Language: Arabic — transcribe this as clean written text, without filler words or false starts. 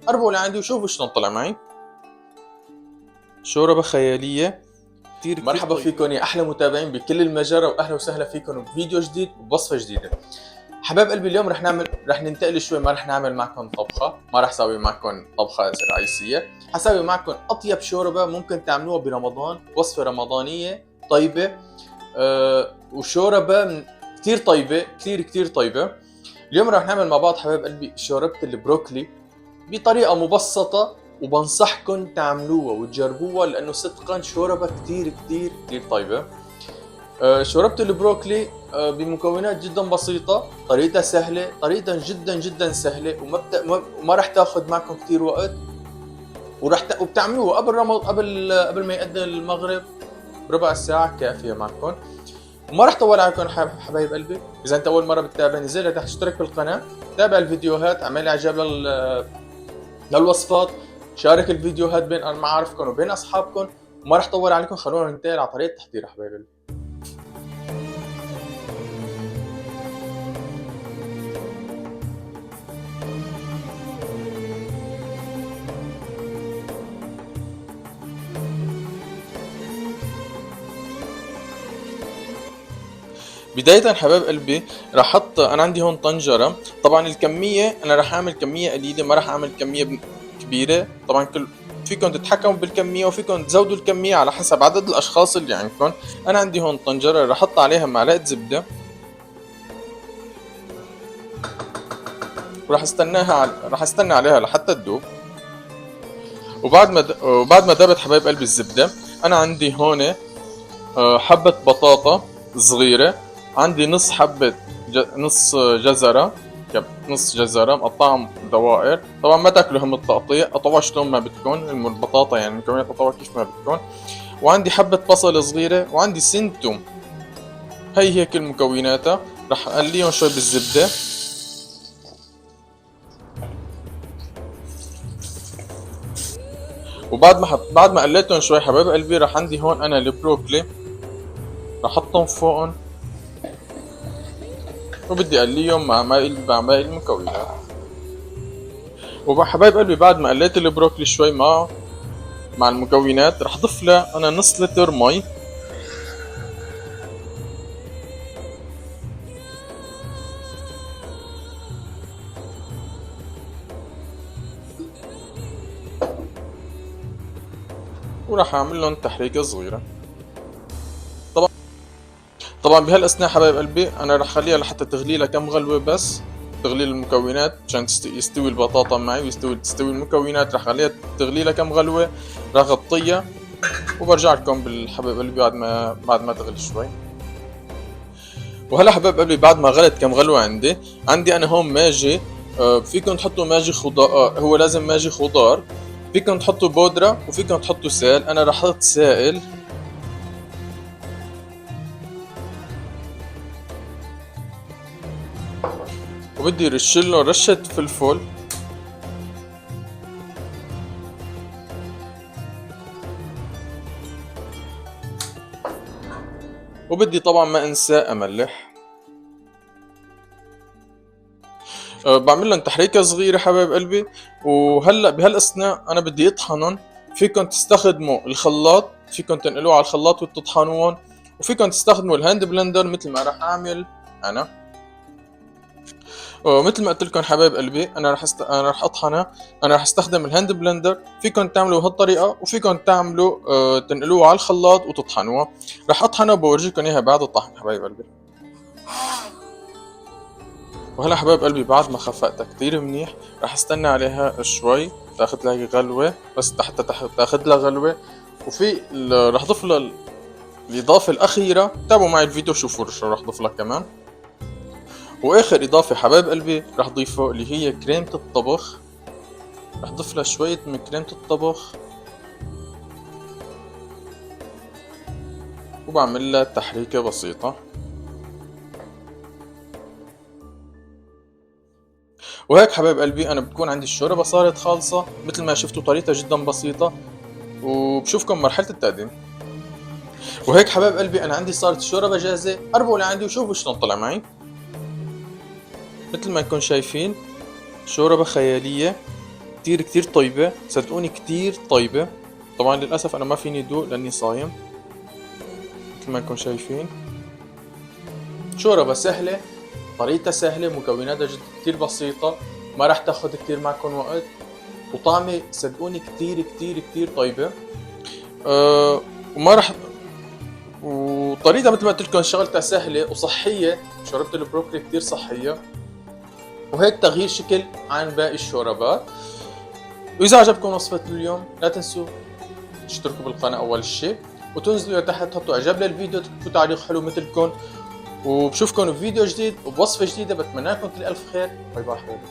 قربوا لعندي وشوفوا شلون طلع معي. شوربة خيالية كتير مرحبا فيكم يا احلى متابعين بكل المجرة، واهلا وسهلا فيكم بفيديو جديد وبوصفة جديدة. حبايب قلبي اليوم رح ننتقل شوي، ما رح نعمل معكم طبخة، ما رح ساوي معكم طبخة رئيسية، حساوي معكم اطيب شوربة ممكن تعملوها برمضان، وصفة رمضانية طيبة. وشوربة كتير طيبة، كتير طيبة. اليوم رح نعمل مع بعض حبايب قلبي شوربة البروكلي بطريقة مبسطة، وبنصحكم تعملوها وتجربوها لانه صدقا شوربة كتير طيبة. شوربة البروكلي بمكونات جدا بسيطة، طريقتها سهلة، طريقتها جدا سهلة، وما راح تاخذ معكم كتير وقت، وبتعملوها قبل ما يأذن المغرب بربع ساعة كافية معكم. وما راح طول عليكم حبايب قلبي. اذا انت اول مرة بتتابعني نزل لتحت اشترك بالقناة، تابع الفيديوهات، اعمل اعجاب للوصفات، شارك الفيديوهات بين معارفكم وبين اصحابكم. وما راح طول عليكم، خلونا ننتقل على طريقة التحضير حبايب قلبي. بداية حبايب قلبي راح احط، انا عندي هون طنجرة، طبعا الكمية انا راح اعمل كمية قليلة، ما راح اعمل كمية كبيرة. طبعا فيكم تتحكموا بالكمية وفيكم تزودوا الكمية على حسب عدد الاشخاص اللي عندكم. انا عندي هون طنجرة راح احط عليها معلقة زبدة، وراح راح استنى عليها لحتى تدوب. وبعد ما دابت حبايب قلبي الزبدة، انا عندي هون حبة بطاطا صغيرة، عندي نص جزرة، نص جزرة مقطعة دوائر. طبعا ما تاكلوا هم التقطيع، قطعوها شلون ما بدكم، البطاطا يعني مكونات قطعوها كيف ما بدكم. وعندي حبة بصل صغيرة، وعندي سن توم. هي كل مكوناتها. رح اقليهم شوي بالزبدة. بعد ما قليتهم شوي حبايب قلبي، رح عندي هون انا البروكلي، رح احطهم فوقهم، وبدي اقليهم مع باقي المكونات. وحبايب قلبي بعد ما قليت البروكلي شوي مع المكونات، رح اضيف له انا نص لتر مي. وراح اعمل لهم تحريكه صغيره. طبعا بهالاثناء حبايب قلبي انا رح اخليها لحتى تغلي لها كم غلوه، بس تغلي المكونات عشان يستوي البطاطا معي وتستوي المكونات. رح اخليها تغلي لها كم غلوه، رح اغطيها وبرجع لكم بالحبايب قلبي بعد ما تغلي شوي. وهلا حبايب قلبي بعد ما غلت كم غلوه عندي انا هون ماجي. فيكم تحطوا ماجي خضار، هو لازم ماجي خضار. فيكم تحطوا بودره وفيكم تحطوا سائل، انا رح احط سائل. وبدي رشله رشة فلفل، وبدي طبعا ما انسى املح. بعمل لهم تحريكه صغيره حبايب قلبي. وهلا بهالاثناء انا بدي اطحنهم. فيكم تستخدموا الخلاط، فيكم تنقلوه على الخلاط وتطحنوهم، وفيكم تستخدموا الهاند بلندر مثل ما راح اعمل انا. مثل ما قلت لكم حبايب قلبي انا راح اطحنها. انا راح استخدم الهاند بلندر، فيكم تعملوا بهالطريقه وفيكم تعملوا تنقلوها على الخلاط وتطحنوها. راح اطحنها وبورجيكم اياها بعد الطحن حبايب قلبي. وهلا حبايب قلبي بعد ما خفقتها كتير منيح، راح استنى عليها شوي تاخذ لها غلوه، بس حتى تاخذ لها غلوه. راح اضيف لها الاضافه الاخيره، تابعوا معي الفيديو شوفوا شو راح اضيف لها كمان. واخر اضافه حبايب قلبي راح ضيفه اللي هي كريمه الطبخ. راح اضيف لها شويه من كريمه الطبخ، وبعمل لها تحريكه بسيطه. وهيك حبايب قلبي انا بتكون عندي الشوربه صارت خالصه، مثل ما شفتوا طريقتها جدا بسيطه. وبشوفكم مرحله التقديم. وهيك حبايب قلبي انا عندي صارت الشوربه جاهزه، قربوا لعندي وشوفوا شلون طلع معي. مثل ما انكم شايفين شوربه خياليه كتير كتير طيبة، صدقوني كتير طيبة. طبعا للأسف أنا ما فيني دوق لأني صايم مثل ما انكم شايفين. شوربة سهلة، طريقتها سهلة، مكوناتها جد كتير بسيطة، ما راح تاخد كتير معكم وقت، وطعمة صدقوني كتير كتير كتير طيبة. وما راح، وطريقتها مثل ما قلت لكم شغلتها سهلة وصحية، شوربة البروكلي كتير صحية، وهيك تغيير شكل عن باقي الشوربات. وإذا عجبكم وصفة اليوم لا تنسوا تشتركوا بالقناة أول شيء، وتنزلوا لتحت تحطوا إعجاب للفيديو، تكتبوا تعليق حلو مثلكم، وبشوفكم بفيديو جديد وبوصفة جديدة. بتمنى لكم كل ألف خير. باي باي حبايبي.